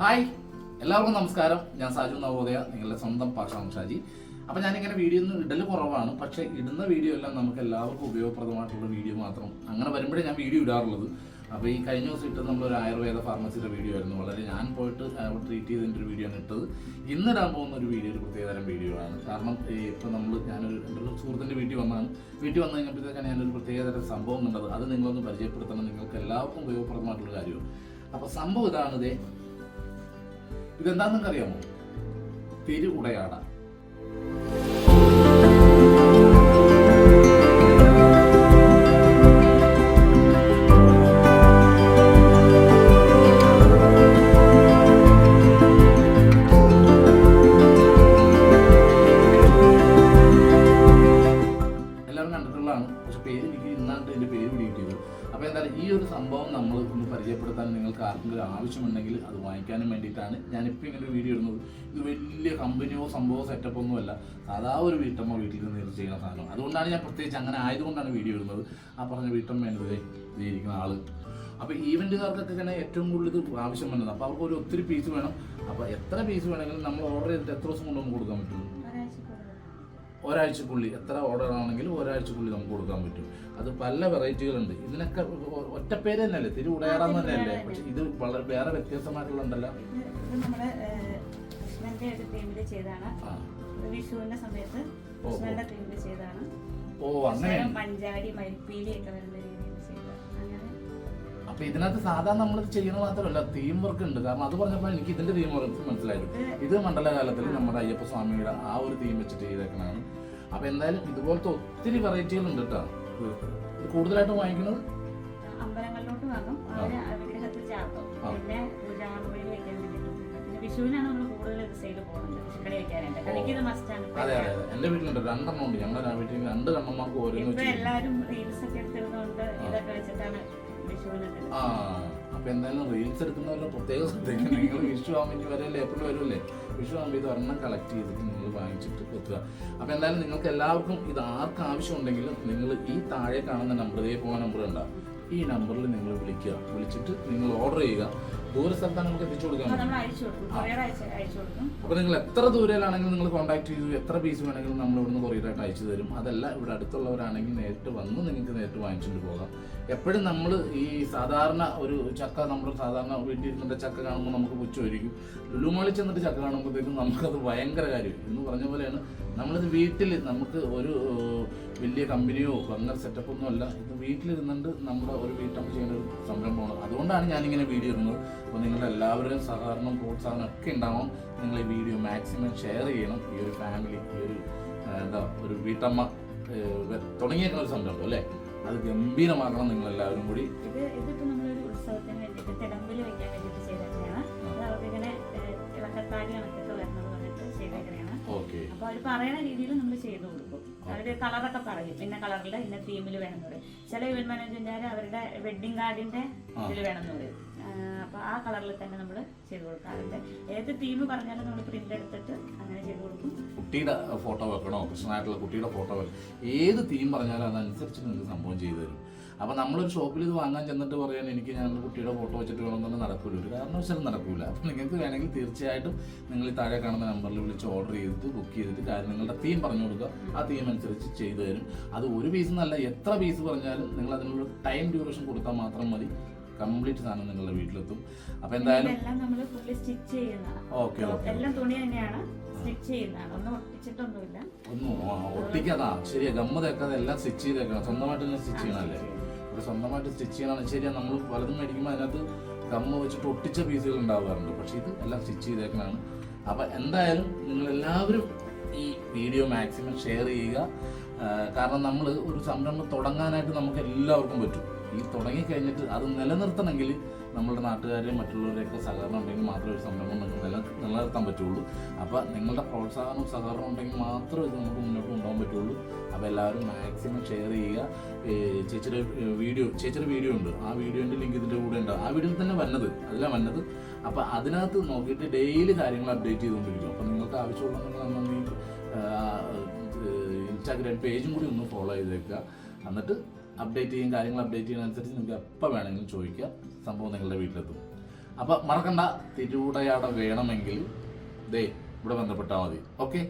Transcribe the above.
Hi, എല്ലാവർക്കും നമസ്കാരം. ഞാൻ സാജു നവോദയ, നിങ്ങളുടെ സ്വന്തം പാഷാം ഷാജി. അപ്പോൾ ഞാനിങ്ങനെ വീഡിയോ ഒന്നും ഇടൽ കുറവാണ്, പക്ഷേ ഇടുന്ന വീഡിയോ എല്ലാം നമുക്ക് എല്ലാവർക്കും ഉപയോഗപ്രദമായിട്ടുള്ള വീഡിയോ മാത്രം അങ്ങനെ വരുമ്പോഴേ ഞാൻ വീഡിയോ ഇടാറുള്ളത്. അപ്പോൾ ഈ കഴിഞ്ഞ ദിവസം ഇട്ടത് നമ്മളൊരു ആയുർവേദ ഫാർമസിയുടെ വീഡിയോ ആയിരുന്നു. വളരെ ഞാൻ പോയിട്ട് ട്രീറ്റ് ചെയ്തതിൻ്റെ ഒരു വീഡിയോ ആണ് ഇട്ടത്. ഇന്നിടാൻ പോകുന്ന ഒരു വീഡിയോ ഒരു പ്രത്യേകതരം വീഡിയോ ആണ്. കാരണം ഇപ്പോൾ എൻ്റെ ഒരു സുഹൃത്തിൻ്റെ വീട്ടിൽ വന്ന് കഴിഞ്ഞപ്പോഴത്തേക്കാണ് ഞാനൊരു പ്രത്യേകതരം സംഭവം കണ്ടത്. അത് നിങ്ങളൊന്ന് പരിചയപ്പെടുത്തണം, നിങ്ങൾക്ക് എല്ലാവർക്കും ഉപയോഗപ്രദമായിട്ടുള്ള കാര്യമാണ്. അപ്പോൾ സംഭവം ഇതാണിതേ. ഇതെന്താണെന്ന് നിങ്ങൾക്ക് അറിയാമോ? തിരു ഉടയാട. എല്ലാവരും കണ്ടിട്ടുള്ളതാണ്, പക്ഷെ പേര് എനിക്ക് ഇന്നാണ്ട് എൻ്റെ പേര് പിടികിട്ടിയത്. അപ്പോൾ എന്തായാലും ഈ ഒരു സംഭവം നമ്മൾ ഒന്ന് പരിചയപ്പെടുത്താൻ നിങ്ങൾക്ക് ആർക്കെങ്കിലും ആവശ്യമുണ്ടെങ്കിൽ അത് വാങ്ങിക്കാനും വേണ്ടിയിട്ടാണ് ഞാനിപ്പോൾ ഇങ്ങനെ ഒരു വീഡിയോ ഇടുന്നത്. ഇത് വലിയ കമ്പനിയോ സംഭവമോ സെറ്റപ്പ് ഒന്നുമല്ല, സാധാ ഒരു വീട്ടമ്മ വീട്ടിൽ നിന്ന് ചെയ്യുന്ന സാധനം. അതുകൊണ്ടാണ് ഞാൻ പ്രത്യേകിച്ച് അങ്ങനെ ആയതുകൊണ്ടാണ് വീഡിയോ ഇടുന്നത്. ആ പറഞ്ഞ വീട്ടമ്മയാണ് ഇരിക്കുന്ന ആള്. അപ്പോൾ ഈവൻറ്റുകാർക്കൊക്കെ തന്നെ ഏറ്റവും കൂടുതൽ ഇത് ആവശ്യം വന്നത്. അപ്പോൾ അവർക്ക് ഒരു ഒത്തിരി പീസ് വേണം. അപ്പോൾ എത്ര പീസ് വേണമെങ്കിലും നമ്മൾ ഓർഡർ ചെയ്തിട്ട് എത്ര ദിവസം കൊണ്ട് നമുക്ക് കൊടുക്കാൻ പറ്റും? ഒരാഴ്ചക്കുള്ളിൽ. എത്ര ഓർഡർ ആണെങ്കിലും ഒരാഴ്ചക്കുള്ളിൽ നമുക്ക് കൊടുക്കാൻ പറ്റും. അത് പല വെറൈറ്റികളുണ്ട്. ഇതിനൊക്കെ ഒറ്റപ്പേര് തന്നെയല്ലേ, തിരു ഉടയാടാന്ന് തന്നെയല്ലേ? പക്ഷെ ഇത് വളരെ വേറെ വ്യത്യസ്തമായിട്ടുള്ളണ്ടല്ലോ. ഓ അങ്ങനെ. അപ്പൊ ഇതിനകത്ത് സാധാരണ നമ്മൾ ചെയ്യുന്ന മാത്രമല്ല, തീം വർക്ക് ഉണ്ട്. കാരണം അത് പറഞ്ഞപ്പോൾ എനിക്ക് ഇതിന്റെ തീം വർക്ക് മനസ്സിലായത്. ഇത് മണ്ഡലകാലത്തിൽ നമ്മുടെ അയ്യപ്പ സ്വാമിയുടെ ആ ഒരു തീം വെച്ചിട്ട് ചെയ്തേക്കണാണ്. അപ്പൊ എന്തായാലും ഇതുപോലത്തെ ഒത്തിരി വെറൈറ്റികൾ ഉണ്ട് കേട്ടോ. ഇത് കൂടുതലായിട്ട് വാങ്ങിക്കുന്നത് അമ്പലങ്ങളിലോട്ട് വാങ്ങും, വിഗ്രഹത്തിൽ ചാർത്തും, പിന്നെ പൂജാമുറിയിൽ വെക്കാൻ വേണ്ടിയിട്ട്. പിന്നെ വിഷുവിനാണ് നമ്മൾ കൂടുതൽ സെയിൽ പോകുന്നത്, വിഷുക്കണി വെക്കാനായിട്ട്. കണിക്ക് മസ്റ്റാണ്. അതെ അതെ, എന്റെ വീട്ടിലുണ്ട്, 2 എണ്ണം ഉണ്ട്. ഞങ്ങളുടെ വീട്ടിൽ 2 കണ്ണന്മാർക്ക് ഓരോന്ന്. ഇപ്പൊ എല്ലാവരും റീൽസ് ഒക്കെ എടുത്തിരുന്നോണ്ട് ഇതൊക്കെ വെച്ചിട്ടാണ് വിഷുവിനൊക്കെ. അപ്പൊ എന്തായാലും റീൽസ് എടുക്കുന്നവരുടെ പ്രത്യേക ശ്രദ്ധിക്കണം. നിങ്ങൾ വിഷു ആകുമ്പോൾ വരല്ലേ, എപ്പോഴും വരുമല്ലേ? വിഷു ആകുമ്പോൾ ഇത് ഒരെണ്ണം കളക്ട് ചെയ്തിട്ട് നിങ്ങൾ വാങ്ങിച്ചിട്ട് വെക്കുക. അപ്പൊ എന്തായാലും നിങ്ങൾക്ക് എല്ലാവർക്കും ഇത് ആർക്ക് ആവശ്യമുണ്ടെങ്കിലും നിങ്ങൾ ഈ താഴെ കാണുന്ന നമ്പർ, പോകുന്ന നമ്പർ ഉണ്ടാവും. ഈ നമ്പറിൽ നിങ്ങൾ വിളിച്ചിട്ട് നിങ്ങൾ ഓർഡർ ചെയ്യുക. ദൂര സ്ഥലത്താണ് നമുക്ക് എത്തിച്ചു കൊടുക്കാൻ പറ്റും. അപ്പൊ നിങ്ങൾ എത്ര ദൂരയിലാണെങ്കിലും നിങ്ങൾ കോൺടാക്ട് ചെയ്തു, എത്ര പീസ് വേണമെങ്കിലും നമ്മൾ ഇവിടുന്ന് കൊറിയറായിട്ട് അയച്ചു തരും. അതല്ല ഇവിടെ അടുത്തുള്ളവരാണെങ്കിൽ നേരിട്ട് വന്ന് നിങ്ങൾക്ക് നേരിട്ട് വാങ്ങിച്ചുകൊണ്ട് പോകാം. എപ്പോഴും നമ്മൾ ഈ സാധാരണ ഒരു ചക്ക, നമ്മൾ സാധാരണ വീട്ടിലിരുന്നിട്ട് ചക്ക കാണുമ്പോൾ നമുക്ക് പുച്ഛമായിരിക്കും. ലുലുമാളിൽ ചെന്നിട്ട് ചക്ക കാണുമ്പോഴത്തേക്കും നമുക്കത് ഭയങ്കര കാര്യം എന്ന് പറഞ്ഞ പോലെയാണ്. നമ്മളിത് വീട്ടിൽ നമുക്ക് ഒരു വലിയ കമ്പനിയോ അങ്ങനെ സെറ്റപ്പ് ഒന്നും അല്ല. ഇത് വീട്ടിലിരുന്നുകൊണ്ട് നമ്മുടെ ഒരു വീട്ടമ്മ ചെയ്യുന്ന ഒരു സംരംഭമാണ്. അതുകൊണ്ടാണ് ഞാനിങ്ങനെ വീഡിയോ ഇടുന്നത്. അപ്പോൾ നിങ്ങളുടെ എല്ലാവരുടെയും സഹകരണം, പ്രോത്സാഹനം ഒക്കെ ഉണ്ടാവണം. നിങ്ങൾ ഈ വീഡിയോ മാക്സിമം ഷെയർ ചെയ്യണം. ഈ ഒരു ഫാമിലി, ഈ ഒരു ഒരു വീട്ടമ്മ തുടങ്ങിയേക്കുന്ന ഒരു സംരംഭം അല്ലേ, അത് ഗംഭീരമാക്കണം നിങ്ങൾ എല്ലാവരും കൂടി. ഇതിപ്പോ നമ്മളൊരു ഉത്സവത്തിന് വേണ്ടിയിട്ട് തിടമ്പിൽ വെക്കാൻ വേണ്ടിയിട്ട് ചെയ്തേക്കണയാണ്. അവർക്കിങ്ങനെ ഇളക്കത്താടി കണക്കൊക്കെ വരണമെന്ന് പറഞ്ഞിട്ട് ചെയ്തേക്കണയാണ്. അപ്പൊ അവർ പറയുന്ന രീതിയിൽ നമ്മൾ ചെയ്തു കൊടുക്കും. അവര് കളറൊക്കെ പറയും, ഇന്ന കളറിൽ ഇന്ന തീമിൽ വേണമെന്ന് പറയും. ചില ഇവന്റ് മാനേജ്മെന്റുകാർ അവരുടെ വെഡിങ് കാർഡിന്റെ ഇതിൽ വേണമെന്ന് പറയും. അപ്പൊ ആ കളറിൽ തന്നെ നമ്മൾ ചെയ്തു കൊടുക്കാറുണ്ട്. ഏത് തീം പറഞ്ഞാലും നമ്മൾ പ്രിന്റ് എടുത്തിട്ട് അങ്ങനെ ചെയ്തു കൊടുക്കും. കുട്ടിയുടെ ഫോട്ടോ വെക്കണോ, കൃഷ്ണനായിട്ടുള്ള കുട്ടിയുടെ ഫോട്ടോ വെക്കണം, ഏത് തീം പറഞ്ഞാലും അതനുസരിച്ച് നിങ്ങൾക്ക് സംഭവം ചെയ്തു തരും. അപ്പൊ നമ്മളൊരു ഷോപ്പിൽ ഇത് വാങ്ങാൻ ചെന്നിട്ട് പറയാൻ എനിക്ക് ഞാൻ കുട്ടിയുടെ ഫോട്ടോ വെച്ചിട്ട് വേണമെന്നൊന്നും നടക്കൂല, ഒരു കാരണവശാലും നടക്കൂല. അപ്പൊ നിങ്ങൾക്ക് വേണമെങ്കിൽ തീർച്ചയായിട്ടും നിങ്ങൾ ഈ താഴെ കാണുന്ന നമ്പറിൽ വിളിച്ച് ഓർഡർ ചെയ്തിട്ട് ബുക്ക് ചെയ്തിട്ട് കാര്യം നിങ്ങളുടെ തീം പറഞ്ഞു കൊടുക്കുക. ആ തീം അനുസരിച്ച് ചെയ്തു തരും. അത് ഒരു പീസ് എന്നല്ല, എത്ര പീസ് പറഞ്ഞാലും നിങ്ങൾ അതിനുള്ള ടൈം ഡ്യൂറേഷൻ കൊടുത്താൽ മാത്രം മതി. കംപ്ലീറ്റ് സാധനം നിങ്ങളുടെ വീട്ടിലെത്തും. അപ്പൊ എന്തായാലും ഓക്കെ ഓക്കെ, എല്ലാം തുണി തന്നെയാണ്, സ്റ്റിച്ച് ചെയ്യുന്നതാണ്, ഒന്നും ഒട്ടിച്ചിട്ടൊന്നുമില്ല. ഒന്നും ഒട്ടിക്കാതാ ശരിയാ, ഗമ്മ തേക്കാതെ എല്ലാം സ്റ്റിച്ച് ചെയ്തേക്കണം. സ്വന്തമായിട്ട് തന്നെ സ്റ്റിച്ച് ചെയ്യണമല്ലേ? ഇവിടെ സ്വന്തമായിട്ട് സ്റ്റിച്ച് ചെയ്യണം. ശരിയാ, നമ്മൾ പലതും മേടിക്കുമ്പോൾ അതിനകത്ത് ഗമ്മ വെച്ചിട്ട് ഒട്ടിച്ച പീസുകൾ ഉണ്ടാവാറുണ്ട്. പക്ഷെ ഇത് എല്ലാം സ്റ്റിച്ച് ചെയ്തേക്കണാണ്. അപ്പൊ എന്തായാലും നിങ്ങളെല്ലാവരും ഈ വീഡിയോ മാക്സിമം ഷെയർ ചെയ്യുക. കാരണം നമ്മൾ ഒരു സംരംഭം തുടങ്ങാനായിട്ട് നമുക്ക് എല്ലാവർക്കും പറ്റും. ഈ തുടങ്ങിക്കഴിഞ്ഞിട്ട് അത് നിലനിർത്തണമെങ്കിൽ നമ്മുടെ നാട്ടുകാരെയും മറ്റുള്ളവരെയൊക്കെ സഹകരണം ഉണ്ടെങ്കിൽ മാത്രമേ ഒരു സംരംഭം നിലനിർത്താൻ പറ്റുള്ളൂ. അപ്പോൾ നിങ്ങളുടെ പ്രോത്സാഹനവും സഹകരണം ഉണ്ടെങ്കിൽ മാത്രമേ ഇത് നമുക്ക് മുന്നോട്ട് കൊണ്ടുപോകാൻ പറ്റുള്ളൂ. അപ്പോൾ എല്ലാവരും മാക്സിമം ഷെയർ ചെയ്യുക. ചേച്ചിയുടെ വീഡിയോ ഉണ്ട്, ആ വീഡിയോൻ്റെ ലിങ്ക് ഇതിൻ്റെ കൂടെ ഉണ്ട്. ആ വീഡിയോയിൽ തന്നെ അതിലാണ് വന്നത്. അപ്പോൾ അതിനകത്ത് നോക്കിയിട്ട് ഡെയിലി കാര്യങ്ങൾ അപ്ഡേറ്റ് ചെയ്തുകൊണ്ടിരിക്കും. അപ്പോൾ നിങ്ങൾക്ക് ആവശ്യമുള്ള ഇൻസ്റ്റാഗ്രാം പേജും കൂടി ഒന്ന് ഫോളോ ചെയ്തേക്കുക. എന്നിട്ട് കാര്യങ്ങൾ അപ്ഡേറ്റ് ചെയ്യുന്നതനുസരിച്ച് നിങ്ങൾക്ക് എപ്പോൾ വേണമെങ്കിലും ചോദിക്കുക, സംഭവം നിങ്ങളുടെ വീട്ടിലെത്തും. അപ്പൊ മറക്കണ്ട, തിരൂടയാട വേണമെങ്കിൽ ദേ ഇവിടെ ബന്ധപ്പെട്ടാൽ മതി. ഓക്കെ.